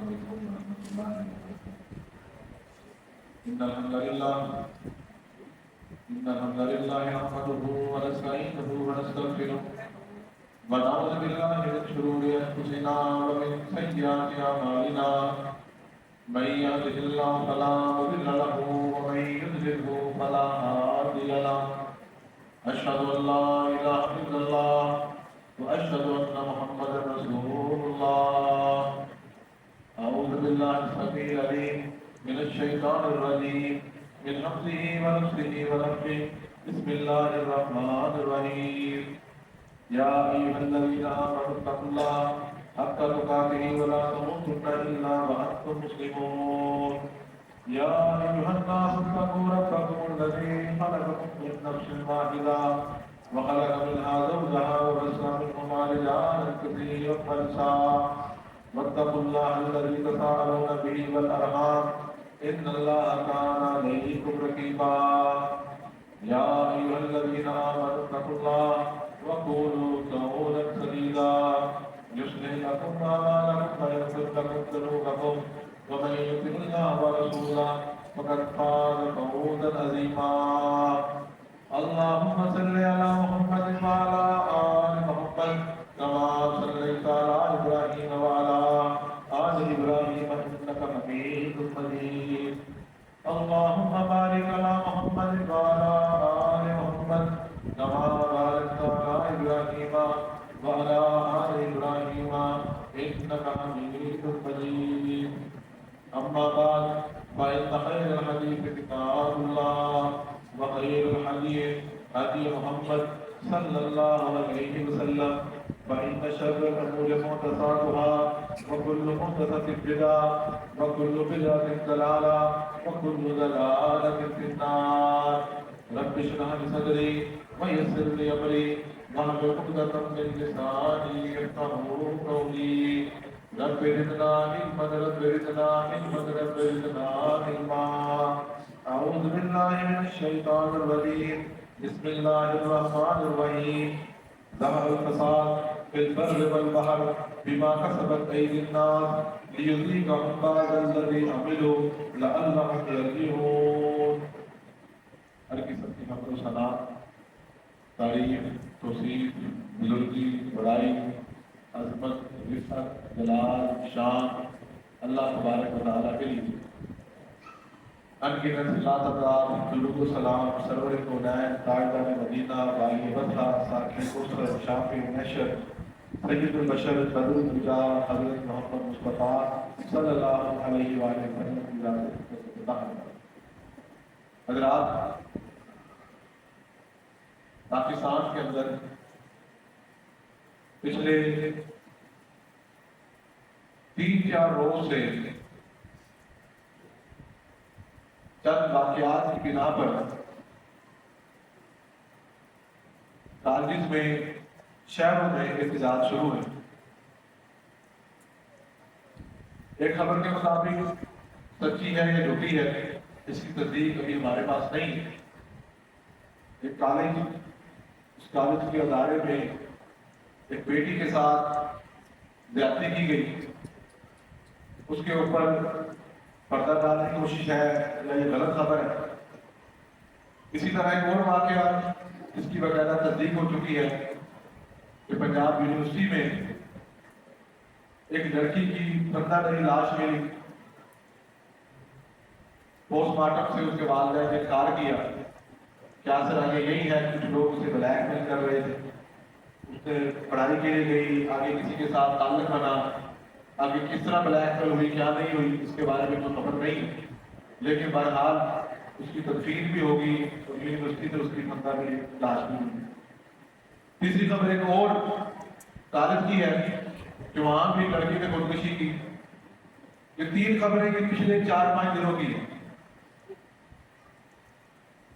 عليكم ورحمة الله وبركاته. إن الحمد لله نحمده ونستعينه ونستغفره ونعوذ بالله من شرور أنفسنا ومن سيئات أعمالنا. من يهده الله فلا مضل له ومن يضلله فلا هادي له. أشهد أن لا إله إلا الله وأشهد أن محمدا رسول الله. أعوذ بالله السميع العليم من الشيطان الرجيم من همزه ونفسه ونفخه. بسم الله الرحمن الرحيم. يا أيها الذين آمنوا اتقوا الله حق تقاته ولا تموتن إلا وأنتم مسلمون. يا أيها الناس اتقوا ربكم الذي خلقكم من نفس واحدة وخلق منها زوجها وبث منهما رجالا كثيرا ونساء واتقوا الله الذي تساءلون به والأرحام إن الله كان عليكم رقيبا. يا أيها الذين آمنوا اتقوا الله وقولوا قولا سديدا يصلح لكم أعمالكم ويغفر لكم ذنوبكم ومن يطع الله ورسوله فقد فاز فوزا عظيما. اللهم صل على محمد وعلى آل محمد كما صليت على إبراهيم وعلى آل إبراهيم إنك حميد مجيد. اللهم بارك على محمد وعلى آل محمد كما باركت على إبراهيم وعلى آل إبراهيم إنك حميد مجيد. أما بعد فإن خير الحديث كتاب الله وخير الحديث هدي محمد صلى الله عليه وسلم فإن شر الأمور محدثاتها وكل محدثة بدعة وكل بدعة ضلالة وكل ضلالة في النار. رب اشرح لي صدري ويسر لي أمري واحلل عقدة من لساني يفقهوا قولي. رب زدنا علما رب زدنا علما رب زدنا علما. أعوذ بالله من الشيطان الرجيم. بسم الله الرحمن الرحيم. ظهر الفساد في البر والبحر بما كسبت أيدي الناس ليذيقهم بعض الذي عملوا لعلهم يرجعون. ہر قسم کی حمد و ثنا، تعریف، توصیف، بزرگی، بڑائی، عظمت، رفعت، جلال، شان اللہ تبارک و تعالیٰ کے لیے. ان کی نزلات ادار درود و سلام سرور کونین تاجدار مدینہ بائی وطہ ساکن قصر شافی نشر سید البشر بدر الرجا حضرت محمد مصطفیٰ صلی اللہ علیہ وآلہ وسلم کی ذات حضرات، پاکستان کے اندر پچھلے 3-4 روز سے چند واقعات کی بنا پر کالجز میں، شہروں میں احتجاج شروع ہے. ایک خبر کے مطابق سچی ہے یا جھوٹی ہے اس کی تصدیق ابھی ہمارے پاس نہیں ہے. ایک کالج، اس کالج کے ادارے میں ایک بیٹی کے ساتھ زیادتی کی گئی، اس کے اوپر پردہ ڈالنے کی کوشش ہے یا یہ غلط خبر ہے. اسی طرح ایک اور واقعہ جس کی باقاعدہ تصدیق ہو چکی ہے کہ پنجاب یونیورسٹی میں ایک لڑکی کی زندہ نئی لاش ملی. پوسٹ مارٹم سے اس کے والدین نے انکار کیا کہ آخر آگے یہی ہے. کچھ لوگ اسے بلیک میل کر رہے تھے، اس نے پڑھائی کے لیے گئی، آگے کسی کے ساتھ تعلق بنا، آگے کس طرح بلیک میل ہوئی کیا نہیں ہوئی اس کے بارے میں تو خبر نہیں، لیکن بہرحال اس کی تدفین بھی ہوگی اور یونیورسٹی سے اس کی زندہ نئی لاش بھی ہوگی. تیسری خبر ایک اور کالج کی ہے کہ وہاں بھی لڑکی نے خودکشی کی. یہ 3 خبریں یہ پچھلے 4-5 دنوں کی ہیں.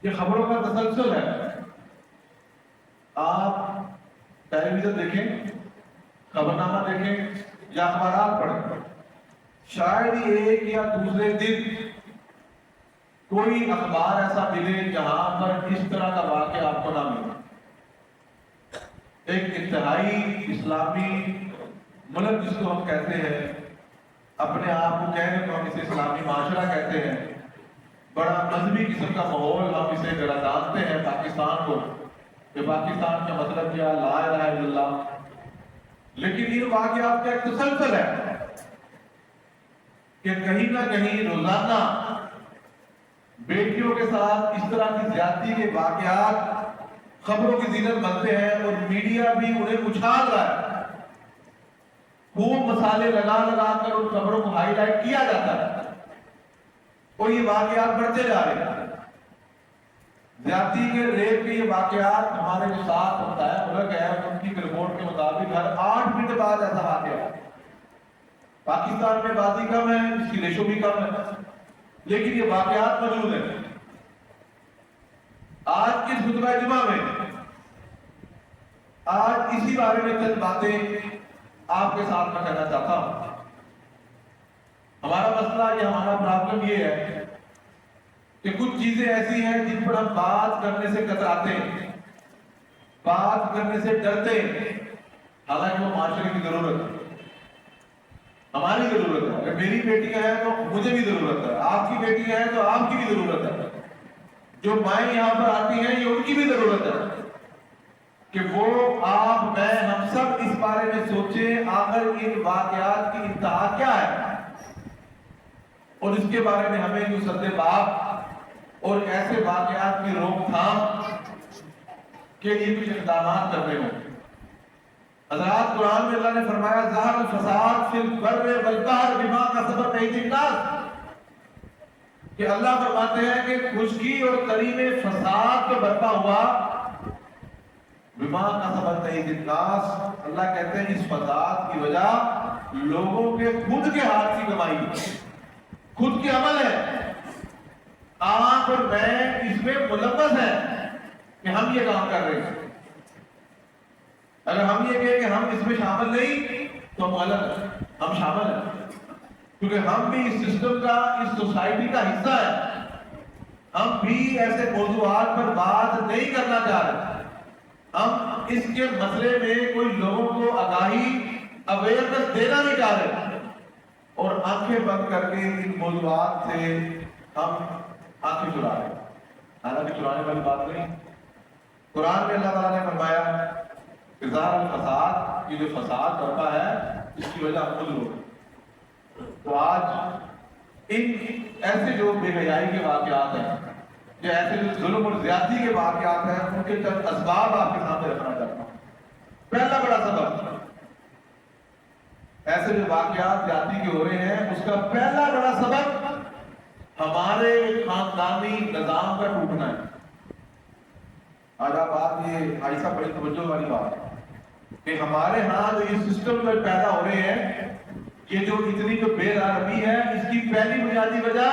یہ خبروں کا تسلسل ہے. آپ ٹیلی ویژن دیکھیں، خبرنامہ دیکھیں یا اخبارات پڑھیں، شاید ہی ایک یا دوسرے دن کوئی اخبار ایسا ملے جہاں پر اس طرح کا واقعہ آپ کو نہ ملے. ایک انتہائی اسلامی ملک جس کو ہم کہتے ہیں، اپنے آپ کو کہہ رہے تو ہم اسے اسلامی معاشرہ کہتے ہیں، بڑا مذہبی قسم کا ماحول ہم اسے ذرا جانتے ہیں پاکستان کو، کہ پاکستان کا مطلب کیا لا الہ الا اللہ، لیکن یہ واقعات کا ایک تسلسل ہے کہ کہیں نہ کہیں روزانہ بیٹیوں کے ساتھ اس طرح کی زیادتی کے واقعات خبروں کی زینت بنتے ہیں، اور میڈیا بھی انہیں اچھال رہا ہے، خوب مسالے لگا لگا کر ان خبروں کو ہائی لائٹ کیا جاتا ہے، اور یہ واقعات بڑھتے جا رہے ہیں۔ زیادتی کے ریپ کے یہ واقعات ہمارے جو ساتھ ہوتا ہے ملک ہے، ان کی رپورٹ کے مطابق ہر 8 منٹ بعد ایسا واقعہ ہے۔ پاکستان میں بازی کم ہے، اس کی ریشو بھی کم ہے، لیکن یہ واقعات موجود ہیں۔ آج کے خطبہ جمعہ میں آج اسی بارے میں چند باتیں آپ کے ساتھ میں کہنا چاہتا ہوں۔ ہمارا مسئلہ یہ، ہمارا پرابلم یہ ہے کہ کچھ چیزیں ایسی ہیں جن پر ہم بات کرنے سے کتراتے ہیں، بات کرنے سے ڈرتے ہیں، حالانکہ وہ معاشرے کی ضرورت ہے، ہماری ضرورت ہے۔ اگر میری بیٹیاں ہیں تو مجھے بھی ضرورت ہے، آپ کی بیٹیاں ہیں تو آپ کی بھی ضرورت ہے، جو مائیں یہاں پر آتی ہیں یہ ان کی بھی ضرورت ہے کہ وہ، آپ، میں، ہم سب اس بارے میں سوچیں آخر ان واقعات کی انتہا کیا ہے، اور اس کے بارے میں ہمیں جو سد باب اور ایسے واقعات کی روک تھام کے لیے کچھ اقدامات کرنے ہوں۔ حضرات، قرآن میں اللہ نے فرمایا ظہر الفساد فی البر والبحر بما کسبت ایدی الناس، کہ اللہ فرماتے ہیں کہ خشکی اور تری میں فساد تو برپا ہوا بما کسبت ایدی الناس، اللہ کہتے ہیں اس فساد کی وجہ لوگوں کے خود کے ہاتھ کی کمائی ہے، خود کے عمل ہے۔ آپ اور میں اس میں ملوث ہیں کہ ہم یہ کام کر رہے ہیں۔ اگر ہم یہ کہیں کہ ہم اس میں شامل نہیں تو ہم غلط ہیں، ہم شامل ہیں، کیونکہ ہم بھی اس سسٹم کا، اس سوسائٹی کا حصہ ہیں۔ ہم بھی ایسے موضوعات پر بات نہیں کرنا چاہ رہے، ہم اس کے مسئلے میں کوئی لوگوں کو آگاہی، اویئرنس دینا نہیں چاہ رہے، اور آنکھیں بند کر کے ان موضوعات سے ہم آنکھیں چرا رہے ہیں، حالانکہ چرانے والی بات نہیں۔ قرآن میں اللہ تعالیٰ نے فرمایا کہ ظاہر الفساد، یہ جو فساد برپا ہے اس کی وجہ ہم خود لوگ ہیں۔ تو آج ان ایسے جو بے حیائی کے واقعات ہیں، جو ایسے جو ظلم اور زیادتی کے واقعات ہیں، ان کے چند اسباب آپ کے سامنے رکھنا چاہتا ہوں۔ پہلا بڑا سبب، ایسے جو واقعات زیادتی کے ہو رہے ہیں، اس کا پہلا بڑا سبب ہمارے خاندانی نظام کا ٹوٹنا ہے۔ آج آپ بات، یہ ایسا بڑی توجہ والی بات ہے کہ ہمارے ہاں جو یہ سسٹم میں پیدا ہو رہے ہیں، یہ جو اتنی جو بے رحمی ہے، اس کی پہلی بنیادی وجہ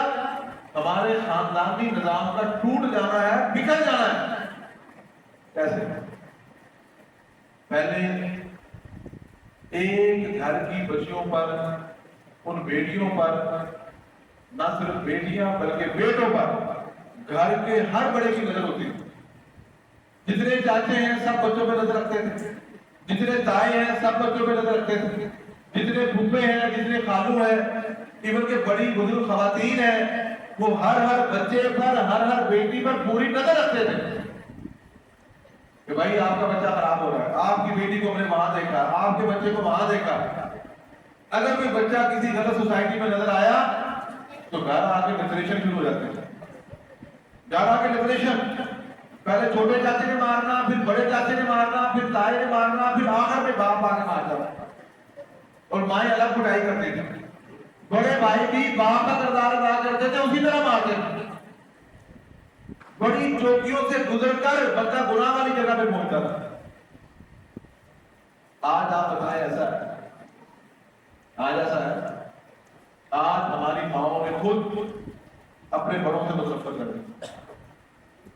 ہمارے خاندانی نظام کا ٹوٹ جانا ہے، بکھر جانا ہے۔ کیسے؟ پہلے ایک گھر کی بچیوں پر، ان بیٹیوں پر، نہ صرف بیٹیاں بلکہ بیٹوں پر گھر کے ہر بڑے کی نظر ہوتی تھی۔ جتنے چاچے ہیں سب بچوں پہ نظر رکھتے تھے، جتنے تائے ہیں سب بچوں پہ نظر رکھتے تھے، جتنے پھوپھے ہیں، جتنے خالو ہیں، ایون کہ بڑی بزرگ خواتین ہیں، وہ ہر بچے پر، ہر بیٹی پر پوری نظر رکھتے تھے کہ بھائی آپ کا بچہ خراب ہو رہا ہے، آپ کی بیٹی کو ہم نے وہاں دیکھا، آپ کے بچے کو وہاں دیکھا۔ اگر کوئی بچہ کسی غلط سوسائٹی میں نظر آیا تو گھر آ کے ڈپریشن شروع ہو جاتے تھے، گھر آ کے ڈپریشن، پہلے چھوٹے چاچے نے مارنا، پھر بڑے چاچے نے مارنا، پھر تائے نے مارنا، پھر آخر میں باپ آ کے مارتا، اور مائیں الگ پٹائی کرتے تھے۔ بڑے بھائی بھی باپ کا کردار ادا کرتے تھے، اسی طرح مارتے تھے۔ بڑی چوکیوں سے گزر کر بچہ گناہ والی جگہ پہ پہنچتا تھا۔ آج آپ بتائیں ایسا ہے؟ آج ایسا ہے؟ آج ہماری ماؤں نے خود اپنے بڑوں سے مصفت کر دی۔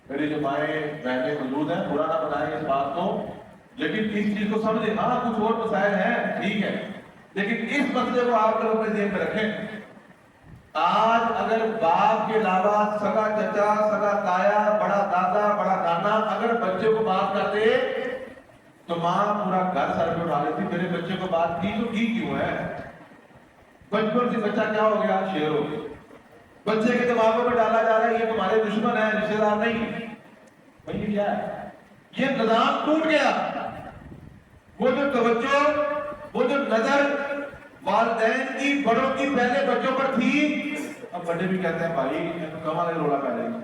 میری جو مائیں بہنیں موجود ہیں، برا نہ بنائیں اس بات کو، لیکن اس چیز کو سمجھیں۔ ہاں کچھ اور مسائل ہیں، ٹھیک ہے، لیکن اس مسئلے کو آپ لوگ اپنے ذہن میں رکھیں۔ آج اگر باپ کے علاوہ سگا چچا، سگا تایا، بڑا دادا، بڑا نانا اگر بچے کو بات کرتے تو ماں پورا گھر سر پہ اٹھا لیتی، میرے بچے کو بات کی تو کی کیوں ہے؟ بچپن سے بچہ کیا ہو گیا؟ شیر ہو گیا. بچے کے دماغوں میں ڈالا جا رہا ہے یہ تمہارے دشمن ہے، رشتے دار نہیں. بھائی کیا ہے؟ یہ نظام ٹوٹ گیا. وہ جو توجہ، وہ جو نظر والدین کی، بڑوں کی پہلے بچوں پر تھی، اب بڑے بھی کہتے ہیں بھائی کمال رولا پہ جائے گا.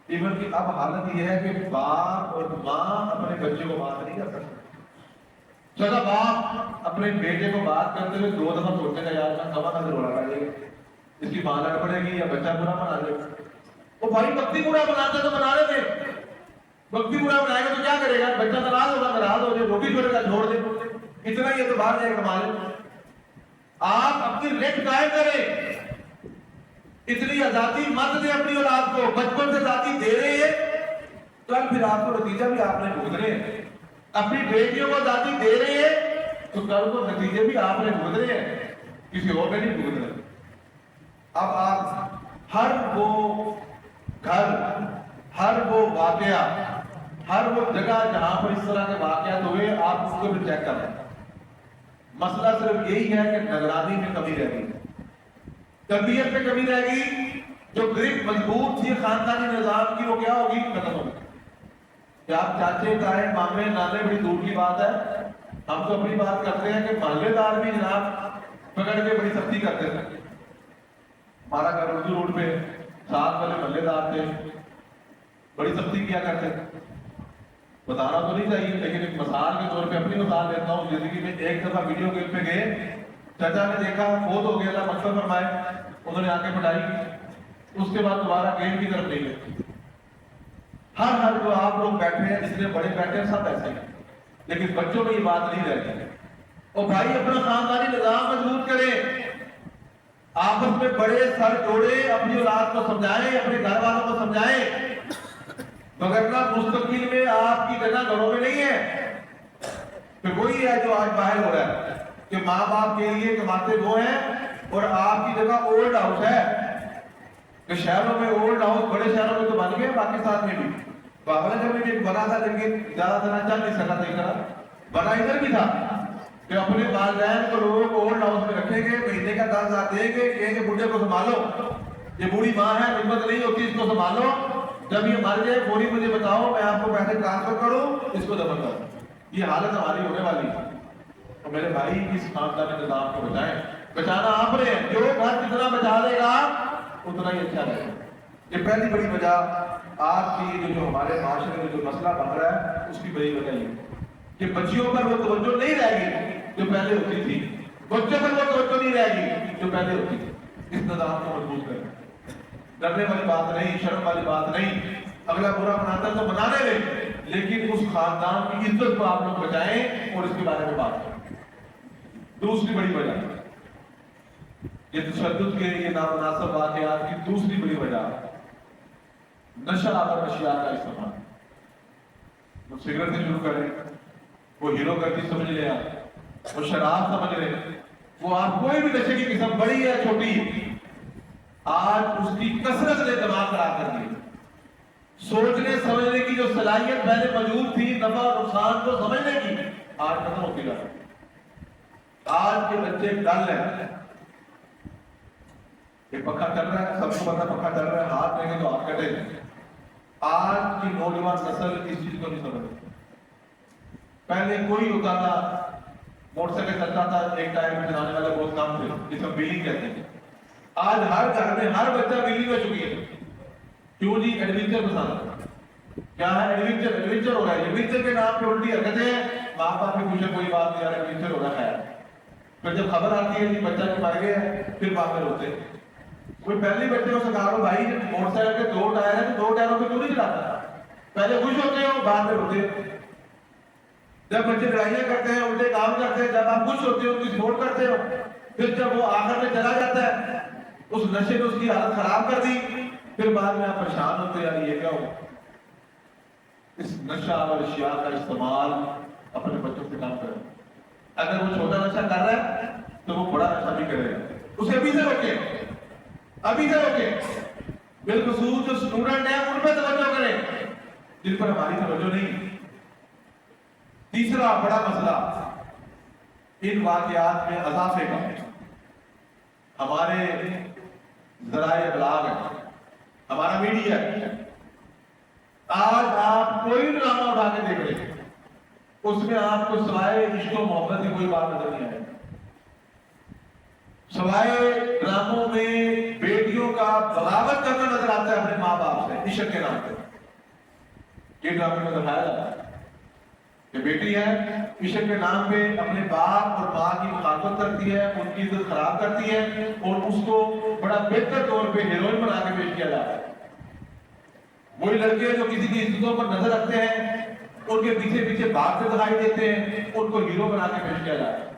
ایون کہ اب حالت یہ ہے کہ باپ اور ماں اپنے بچے کو بات نہیں کر سکتے. سزا باپ اپنے بیٹے کو بات کرتے ہوئے 2 دفعہ سوچنے کا یار کمال رولا پہ جائے گا، اس کی ماں لڑ پڑے گی یا بچہ برا بنا لے گا. وہ بھائی وقتی برا بناتے تو بنا لیتے، وقتی برا بنائے گا تو کیا کرے گا؟ بچہ ناراض ہوگا، ناراض ہو جائے، روٹی چھوڑے گا، چھوڑ دے، اتنا ہی تو باہر جائے گا مال. آپ اپنی ریٹ قائم کریں، اتنی آزادی مت دیں اپنی اولاد کو. بچپن سے آزادی دے رہے ہیں کل پھر آپ کو نتیجہ بھی آپ نے بھگتنے ہیں. اپنی بیٹیوں کو آزادی دے رہے ہیں تو کل کو نتیجے بھی آپ نے بھگتنے ہیں، کسی اور نے نہیں بھگتنے. اب آپ ہر وہ گھر، ہر وہ واقعہ، ہر وہ جگہ جہاں پر اس طرح کے واقعات ہوئے آپ اس کو بھی چیک کر لیں. مسئلہ صرف یہی ہے کہ نگرانی میں کمی رہ گئی، تربیت میں کمی رہ گئی. جو گرپ مضبوط تھی خاندانی نظام کی وہ کیا ہوگی؟ ختم ہوگی. کہ آپ چاچے تائے مامے نانے بڑی دور کی بات ہے. ہم تو اپنی بات کرتے ہیں کہ محلے دار بھی جناب پکڑ کے بڑی سختی کرتے تھے. ہمارا گھر اردو روڈ پہ، ساتھ والے محلے دار تھے، بڑی سختی کیا کرتے تھے. بتانا تو نہیں چاہیے لیکن ایک مثال کے طور پہ اپنی مثال دیتا ہوں. زندگی میں ایک دفعہ ویڈیو گیم پہ گئے، چچا نے دیکھا فوت ہو گیا، اللہ مغفرت فرمائے، انہوں نے آ کے پڑھائی کی، اس کے بعد دوبارہ گیم کی طرف نہیں گئے. ہر جو آپ لوگ بیٹھے ہیں، جس میں بڑے بیٹھے ہیں، سب ایسے ہیں، لیکن بچوں میں یہ بات نہیں رہتی. اور بھائی اپنا خاندانی نظام مضبوط کریں، آپس میں بڑے سر جوڑے، اپنی اولاد کو سمجھائیں، اپنے گھر والوں کو سمجھائیں. مگر نہ مستقبل میں آپ کی جگہ گھروں میں نہیں ہے. پھر وہی ہے جو آج باہر ہو رہا ہے کہ ماں باپ کے لیے کماتے وہ ہیں اور آپ کی جگہ اولڈ ہاؤس ہے. کہ شہروں میں اولڈ ہاؤس بڑے شہروں میں تو بن گئے، پاکستان میں بھی بابل گھر میں بھی ایک بنا تھا لیکن زیادہ تر چل نہیں سکا تھا. ایک طرح بنا ادھر بھی تھا کہ اپنے والدین کو لوگوں کو اولڈ ہاؤس میں رکھیں گے، مہینے کا 10,000 دیں گے، کہیں گے بڈھے کو سنبھالو، یہ بوڑھی ماں ہے، ہمت نہیں ہوتی اس کو سنبھالو، جب یہ مر جائے فوری مجھے بتاؤ، میں آپ کو پیسے ٹرانسفر کروں، اس کو دفن کروں. یہ حالت ہماری ہونے والی ہے. اور میرے بھائی اس خاندانی نظام کو بچائیں. بچانا آپ نے، جو گھر جتنا بچا لے گا اتنا ہی اچھا رہے گا. یہ پہلی بڑی وجہ آج کی جو ہمارے معاشرے میں جو مسئلہ بن رہا ہے اس کی بڑی وجہ یہ کہ بچیوں پر وہ توجہ نہیں رہے گی جو پہلے ہوتی تھی. بچوں پر وہ توجہ نہیں رہے گی جو پہلے ہوتی تھی. اس نظام کو مضبوط کریں. ڈرنے والی بات نہیں، شرم والی بات نہیں. اگلا برا بناتا ہے تو بنانے لیں، لیکن اس خاندان کی عزت کو آپ لوگ بچائیں اور اس کے بارے میں بات کریں. دوسری بڑی وجہ یہ تشدد کے یہ نامناسب واقعات کی دوسری بڑی وجہ نشہ آور اشیاء کا استعمال. وہ سگریٹ سے شروع کریں، وہ ہیرو گردی سمجھ لیں، وہ شراب سمجھ لیں، وہ آپ کوئی بھی نشے کی قسم بڑی ہے چھوٹی، آج اس کی کثرت نے دماغ خراب کر دی. سوچنے سمجھنے کی جو صلاحیت پہلے موجود تھی، نفع اور نقصان کو سمجھنے کی، آج ختم ہوتی جا رہی. آج کے بچے ڈل ہیں. ایک پکا چل رہا ہے، سب کو پتا پکا چل رہا ہے، ہاتھ دیں گے تو ہاتھ کٹے. آج کی نوجوان نسل اس چیز کو نہیں سمجھتی. پہلے کوئی ہوتا تھا موٹر سائیکل چلتا تھا، ایک ٹائر میں چلانے والے بہت کم تھے، جس کو ویلنگ کہتے ہیں. آج ہر گھر میں ہر بچہ ویلنگ ہو چکی ہے. کیوں جی؟ ایڈونچر پسند. کیا ہے ایڈونچر؟ ایڈونچر ہو رہا ہے. ایڈونچر کے نام پہ الٹی حرکتیں ہیں. ماں باپ بھی پوچھے کوئی بات نہیں، یار ایڈونچر ہو رہا ہے. پھر جب خبر آتی ہے کہ بچہ کے مر گیا ہے پھر پاگل ہوتے ہیں. کوئی پہلی بچے کو سکھا لو بھائی موٹر سائیکل کے 2 ٹائر ہیں تو 2 ٹائروں پہ کیوں نہیں چلاتا؟ پہلے خوش ہوتے ہو، بعد میں روتے. جب بچے لڑائیاں کرتے ہیں، الٹے کام کرتے ہیں، جب آپ خوش ہوتے ہو، کچھ سپورٹ کرتے ہو، پھر جب وہ آخر میں چلا جاتا ہے، اس نشے نے اس کی حالت خراب کر دی، پھر بعد میں آپ پریشان ہوتے ہیں، یار یہ کیا ہو. اس نشہ اور اشیاء کا استعمال اپنے بچوں سے کم کریں. اگر وہ چھوٹا نشہ کر رہا ہے تو وہ بڑا نشہ بھی کرے گا. اسے ابھی سے روکیں، ابھی سے روکیں. بالخصوص جو اسٹوڈنٹ ہیں ان پہ توجہ کریں جن پر ہماری توجہ نہیں. تیسرا بڑا مسئلہ ان واقعات میں اضافے کا. ہمارے ذرائع ابلاغ ہے، ہمارا میڈیا ہے، آج آپ کوئی ڈرامہ اٹھا کے دیکھ لیں اس میں آپ کو سوائے عشق و محبت کی کوئی بات نظر نہیں آئے، سوائے ڈراموں میں بیٹیوں کا بغاوت کرنا نظر آتا ہے اپنے ماں باپ سے عشق کے نام پہ۔ یہ ڈرامے میں دکھایا جاتا ہے کہ بیٹی ہے عشق کے نام پہ اپنے باپ اور ماں کی مخالفت کرتی ہے، ان کی عزت خراب کرتی ہے اور اس کو بڑا بہتر طور پہ ہیروئن بنا کے پیش کیا جاتا ہے۔ وہی لڑکے جو کسی کی عزتوں پر نظر رکھتے ہیں ان کے پیچھے پیچھے بھاگتے دکھائی دیتے ہیں، ان کو ہیرو بنا کے پیش کیا جاتا ہے۔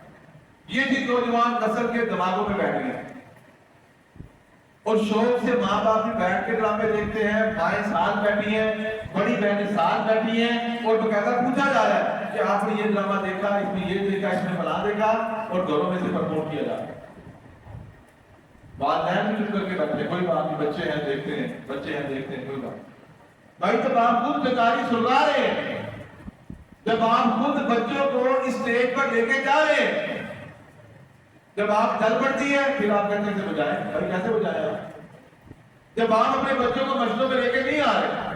یہ چیز نوجوان نسل کے دماغوں میں بیٹھ گئی ہے اور شوق سے ماں باپ بھی بیٹھ کے ڈرامے دیکھتے ہیں، مائیں ساتھ بیٹھی ہیں، بڑی بہنیں ساتھ بیٹھی ہیں اور باقاعدہ پوچھا جا رہا ہے کہ آپ نے یہ ڈرامہ دیکھا، اس میں یہ دیکھا، اس میں فلاں دیکھا، اور گھروں میں سے پرموٹ کیا جا رہا ہے۔ والدین بھی چپ کر کے بیٹھے، کوئی بات نہیں، بچے ہیں دیکھتے ہیں، بچے ہیں دیکھتے ہیں، کوئی بات نہیں۔ بھائی جب آپ خود بیکاری سلگا رہے ہیں، جب آپ خود بچوں کو اسٹیج پر لے کے جا رہے ہیں، جب آپ چل پڑتی ہے پھر آپ کہتے ہیں بجائے، بھائی کیسے بجائے آپ؟ جب آپ اپنے بچوں کو مسجدوں میں لے کے نہیں آ رہے،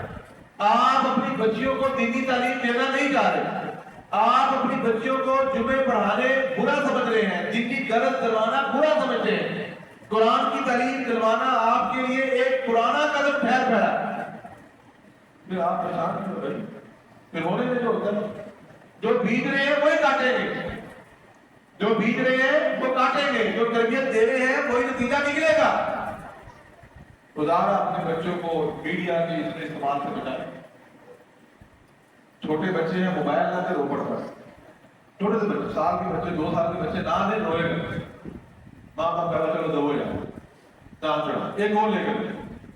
آپ اپنی بچیوں کو دینی تعلیم دینا نہیں چاہ رہے، آپ اپنی بچیوں کو جمعے پڑھانے برا سمجھ رہے ہیں، جن کی غلط دلوانا برا سمجھتے ہیں، قرآن کی تعلیم دلوانا آپ کے لیے ایک پرانا قدم ٹھہر پڑا، پھر آپ پریشان نہیں ہو بھائی، پھر ہونے میں جو ہوتا ہے جو بیج رہے ہیں وہی کاٹیں گے، جو بیج رہے ہیں وہ کاٹیں گے، جو تربیت دے رہے ہیں وہی نتیجہ نکلے گا۔ خدا اپنے بچوں کو میڈیا کے اس استعمال سے بچائے۔ چھوٹے بچے ہیں موبائل نہ دے رو پڑتا ہے، چھوٹے سے بچے، سال کے بچے، 2 سال کے بچے نہ دے روئے گا، ماں باپ کہا چلو دو جائے چاند چڑھا، ایک گول لے کے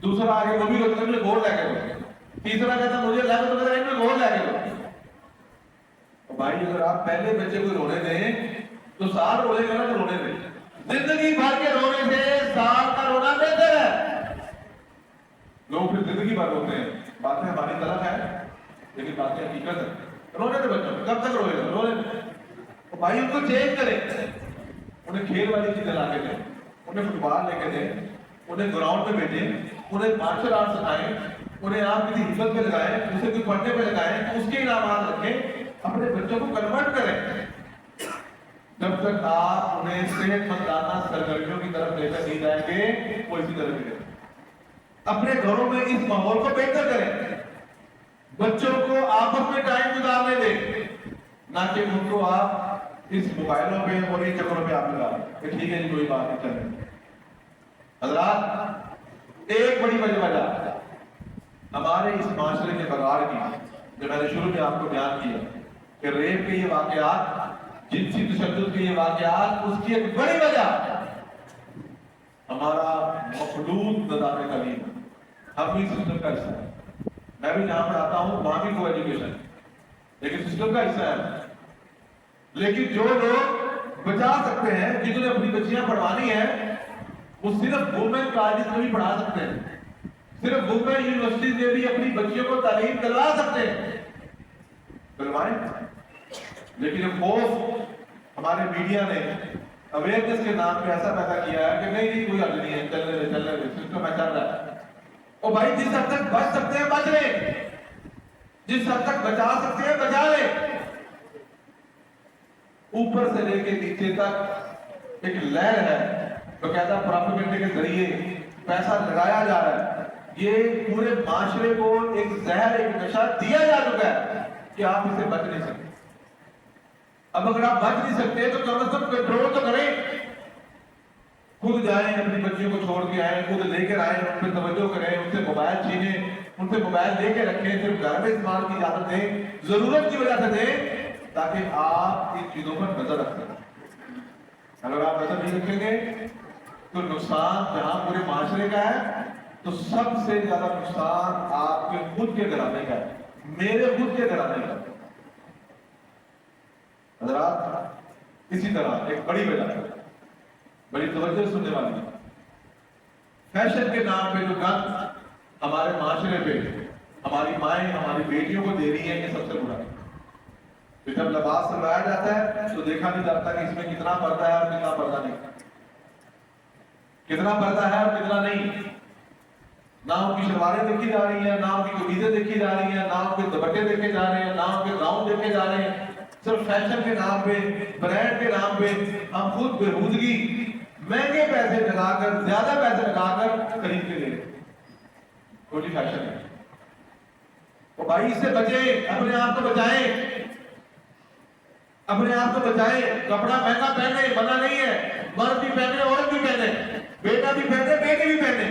دوسرا آگے وہ بھی روتے مجھے گول لے کے، تیسرا کہتا مجھے لے کے تو ایک گول لے کے۔ بھائی اگر آپ پہلے بچے کو رونے دیں تو سال رونے گا نا تو رونے دیں، زندگی بھر کے رونے سے سال کا رونا بہتر ہے۔ لوگ پھر زندگی بھر روتے ہیں، باتیں ہماری طرف ہے لیکن باتیں حقیقت ہے۔ رونے دے بچوں، کب تک روئے گا؟ رونے دے۔ بھائی ان کو چینج کریں، انہیں کھیل والی چیزیں لا کے دیں، انہیں فٹ بال لے کے دیں، انہیں گراؤنڈ پہ بھیجیں، انہیں مارشل آرٹ سکھائیں، انہیں آپ کسی حفظ پہ لگائیں، اسے کوئی پڑھنے پہ لگائیں، اس کے انعامات رکھیں، اپنے بچوں کو کنورٹ کریں۔ جب تک آپ انہیں صحت مندانہ سرگرمیوں کی طرف لے کر نہیں جائیں گے وہ اسی طرح ملے۔ اپنے گھروں میں اس ماحول کو بہتر کریں، بچوں کو آپس میں ٹائم گزارنے دیں، نہ کہ ان کو آپ اس موبائلوں پہ اور ان چکروں پہ آپ لگا کہ ٹھیک ہے کوئی بات نہیں چلے۔ حضرات ایک بڑی وجہ ہمارے اس معاشرے کے بگاڑ کی، جو میں نے شروع میں آپ کو بیان کیا کہ ریپ کے یہ واقعات، جنسی تشدد کے یہ واقعات، اس کی ایک بڑی وجہ ہمارا مخلوط نظام تعلیم، ہم بھی سسٹم کا حصہ ہے۔ میں بھی جہاں پڑھاتا ہوں وہاں بھی کو ایجوکیشن لیکن سسٹم کا حصہ ہے۔ لیکن جو لوگ بچا سکتے ہیں، جنہوں نے اپنی بچیاں پڑھوانی ہیں، وہ صرف وومن کالجز میں بھی پڑھا سکتے ہیں، صرف وومن یونیورسٹیز میں بھی اپنی بچیوں کو تعلیم دلوا سکتے ہیں، دلوائیں۔ لیکن خوف ہمارے میڈیا نے اویئرنیس کے نام پہ ایسا پیدا کیا ہے کہ نہیں کوئی حل نہیں ہے، چلنے دے سسٹم میں چل رہا ہے۔ اور بھائی جس حد تک بچ سکتے ہیں بچ لیں، جس حد تک بچا سکتے ہیں بچا لیں۔ اوپر سے لے کے نیچے تک ایک لہر ہے، باقاعدہ پراپیگنڈے کے ذریعے پیسہ لگایا جا رہا ہے، یہ پورے معاشرے کو ایک زہر، ایک نشہ دیا جا چکا ہے کہ آپ اسے بچ نہیں سکتے۔ اب اگر آپ بچ نہیں سکتے تو کم از کم کنٹرول تو کریں، خود جائیں اپنی بچیوں کو چھوڑ کے آئیں، خود لے کر آئیں، ان پہ توجہ کریں، ان سے موبائل چھینیں، ان سے موبائل لے کے رکھیں، صرف گھر میں استعمال کی اجازت دیں، ضرورت کی وجہ سے دیں، تاکہ آپ ان چیزوں پر نظر رکھ سکیں۔ اگر آپ نظر نہیں رکھیں گے تو نقصان جہاں پورے معاشرے کا ہے تو سب سے زیادہ نقصان آپ کے خود کے گھرانے کا ہے، میرے خود کے گھرانے کا۔ حضرات اسی طرح ایک بڑی وجہ ہے، بڑی توجہ سننے والی، فیشن کے نام پہ جو گند ہمارے معاشرے پہ ہماری مائیں ہماری بیٹیوں کو دے رہی ہیں، یہ سب سے برا ہے۔ پھر جب لباس سلوایا جاتا ہے تو دیکھا نہیں جاتا کہ اس میں کتنا پردہ ہے اور کتنا پردہ نہیں۔ کتنا پردہ ہے اور کتنا نہیں. نہ ان کی شلواریں دیکھی جا رہی ہیں، نہ ان کی قمیضیں دیکھی جا رہی ہیں، نہ ان کے دوپٹے دیکھے جا رہے ہیں، نہ ان کے گاؤن دیکھے جا رہے ہیں. صرف فیشن کے نام پہ، برانڈ کے نام پہ ہم خود بےہودگی مہنگے پیسے لگا کر، زیادہ پیسے لگا کر خرید کے لے رہے ہیں. کوئی فیشن ہے تو بھائی اس سے بچیں، اپنے آپ کو بچائیں، اپنے آپ کو بچائیں. کپڑا مہنگا پہنے منع نہیں ہے، مرد بھی پہنے عورت بھی پہنے، بیٹا بھی پہنے بیٹی بھی پہنے،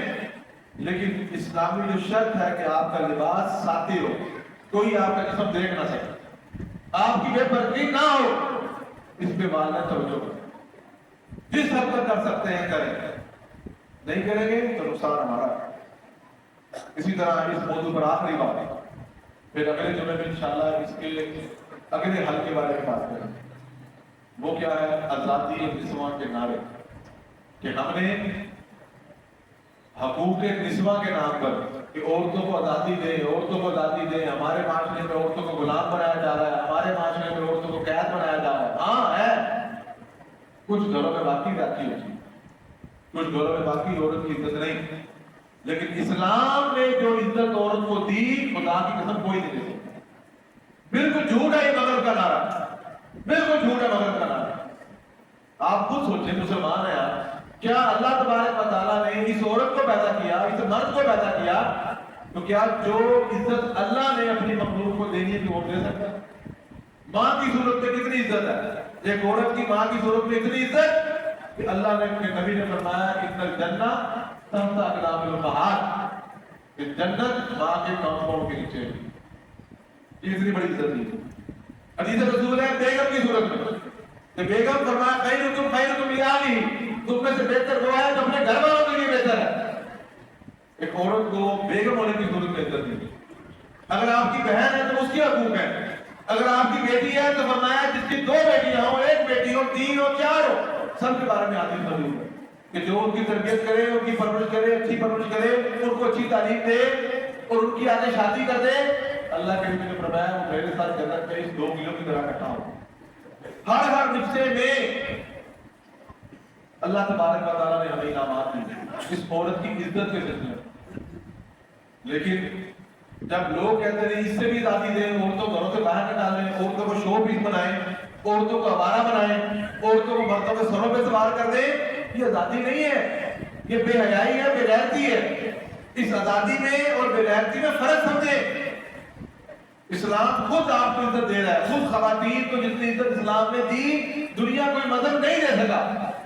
لیکن اسلامی جو شرط ہے کہ آپ کا لباس ساتھی ہو، کوئی آپ کا جسم دیکھ نہ سکے، آپ کی بے پردگی نہ ہو. اس پہ والدین توجہ کریں، جس حد تک کر سکتے ہیں کریں، نہیں کریں گے تو نقصان ہمارا. اسی طرح اس موضوع پر آخری بات، پھر اگلے جمعے میں انشاءاللہ اس کے اگلے حل کے بارے میں بات کریں. وہ کیا ہے؟ آزادی نسواں کے نعرے، کہ ہم نے حقوق نسواں کے نام پر کہ عورتوں کو آزادی دیں، عورتوں کو آزادی دیں. ہمارے معاشرے میں عورتوں کو غلام بنایا جا رہا ہے، ہمارے معاشرے میں عورتوں کو قید بنایا جا رہا ہے. ہاں ہے، کچھ گھروں میں باقی رہتی ہوتی، کچھ گھروں میں باقی عورت کی عزت نہیں، لیکن اسلام نے جو عزت عورت کو دی، خدا کی قسم کوئی نہیں دے سکتا. بالکل جھوٹ ہے یہ مغرب کا نعرہ، بالکل جھوٹ ہے مغرب کا نعرہ. آپ خود سوچیں، مسلمان ہیں آپ، کیا اللہ تبارک و تعالیٰ نے اس عورت کو پیدا کیا، اس مرد کو پیدا کیا، تو کیا جو عزت اللہ نے اپنی مخلوق کو دینی ہے کہ وہ دے سکتا ہے؟ ماں کی صورت میں کتنی عزت ہے، ایک عورت کی ماں کی صورت میں اتنی عزت کہ اللہ نے اپنے نبی نے فرمایا ان الجنہ تحت اقدام الامہات، کہ جنت ماں کے پاؤں کے نیچے ہے. یہ اتنی بڑی عزت دی. حدیث رسول ہے بیگم کی صورت میں کہ بیگم فرمایا خیرکم لأہلہ، تم میں سے بہتر وہ ہے جو اپنے گھر والوں کے لیے بہتر ہے. ایک عورت کو بیگم ہونے کی صورت میں عزت دی. اگر آپ کی بہن ہے تو اس کی حقوق ہے، اگر آپ کی بیٹی ہے تو فرمایا جس کی 2 بیٹیاں ہوں، 1 بیٹی ہو، 3 ہو، 4 ہو، سب کے بارے میں حدیث موجود ہے کہ جو ان کی تربیت کرے، ان کی پرورش کرے، اچھی پرورش کرے، ان کو اچھی تعلیم دے اور ان کی آگے شادی کر دے، اللہ کے نبی نے فرمایا وہ میرے ساتھ جنت میں اس 2 کلو کی طرح اکٹھا ہو. ہر رشتے میں اللہ تبارک و تعالیٰ نے ہمیں انعامات دی اس عورت کی عزت کے سلسلے میں. لیکن جب لوگ کہتے ہیں اس سے بھی آزادی دیں، عورتوں کو گھروں سے باہر نکالیں، عورتوں کو شو پیس بنائیں، عورتوں کو آوارہ بنائیں، عورتوں کو مردوں کے سروں پہ سوار کر دیں، یہ آزادی نہیں ہے، یہ بے حیائی ہے، بے غیرتی ہے. اس آزادی میں اور بے غیرتی میں فرق سمجھیں. اسلام خود آپ کو عزت دے رہا ہے، خود خواتین کو جتنی عزت اسلام نے دی دنیا کوئی مذہب نہیں دے سکا،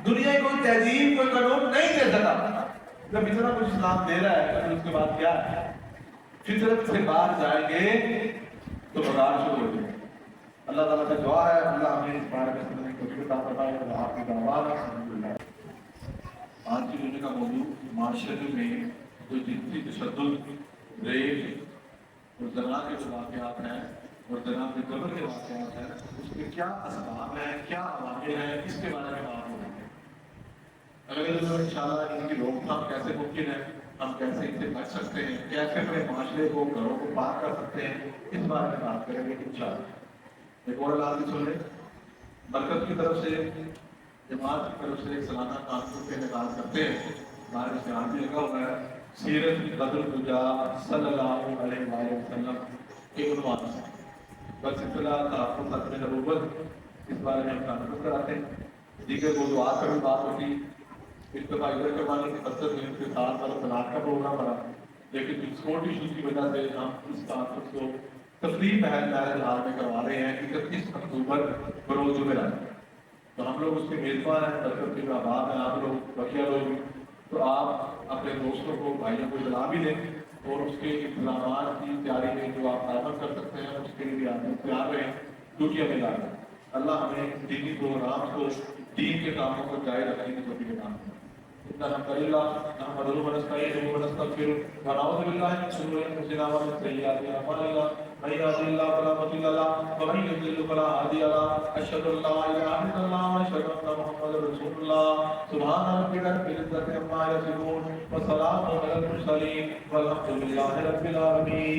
دنیا کوئی تہذیب کوئی قانون نہیں دے سکا. جب اتنا کچھ اسلام دے رہا ہے تو اس کے بعد کیا ہے؟ فطرت سے باہر جائیں گے تو بازار شروع ہو جائے. اللہ تعالیٰ سے دعا ہے اللہ ہمیں اس بارے میں سمجھنے کی توفیق عطا فرمائے. آپ کی دعوات الحمدللہ. آج کی دنیا کا موضوع معاشرے میں جو جنسی تشدد، ریپ اور زنا کے جو واقعات ہیں اور زنا کے قبر کے واقعات ہیں، اس کے کیا اسباب ہیں، کیا عوامل ہیں، اس کے بارے میں بات ہو رہی ہے. اگلے دنوں انشاءاللہ ان کی روک تھام کیسے ممکن ہے، ہم کیسے ان سے بچ سکتے ہیں، کیسے اپنے معاشرے کو، گھروں کو پاک کر سکتے ہیں، اس بارے میں بات کریں گے انشاءاللہ. ایک اور اعلان سن لیں. مرکز کی طرف سے، جماعت کی طرف سے ایک سالانہ کانفرنس کا انعقاد کرتے ہیں. ہمارے اشتہار بھی لگا ہوا ہے، سیرت بدر الدجا صلی اللہ علیہ وآلہ وسلم کے عنوان سے بس اطلاع تحفظ ختم نبوت، اس بارے میں ہم کانفرنس کراتے ہیں. دیگر موضوعات پر بھی بات ہوتی، اتفاق ادھر کروانے کی مقصد میں ان کے ساتھ طلاق کا پروگرام بنا، لیکن اسپورٹ ایشو کی وجہ سے ہم اس کانفرنس کو تقریب محل حال میں کروا رہے ہیں 31 اکتوبر بروز جمعرات. تو ہم لوگ اس کے میزبان ہیں، برکت کے احباب ہیں آپ لوگ، بقیہ لوگ. تو آپ اپنے دوستوں کو، بھائیوں کو اطلاع بھی دیں اور اس کے انتظامات کی تیاری میں جو آپ تعاون کر سکتے ہیں اس کے لیے بھی آپ تیار رہیں، کیونکہ ہمیں لا ہے. اللہ ہمیں دینی پروگرام کو، دین کے کاموں کو جاری رکھنے کی توفیق عطا فرمائے. إن الحمد لله نحمده ونستعينه ونستغفره ونعوذ بالله من شرور أنفسنا ومن سيئات أعمالنا من يهده الله فلا مضل له ومن يضلل فلا هادي له أشهد أن لا إله إلا الله وأشهد أن محمدا رسول الله. سبحان ربك رب العزة عما يصفون وسلام على المرسلين والحمد لله رب العالمين.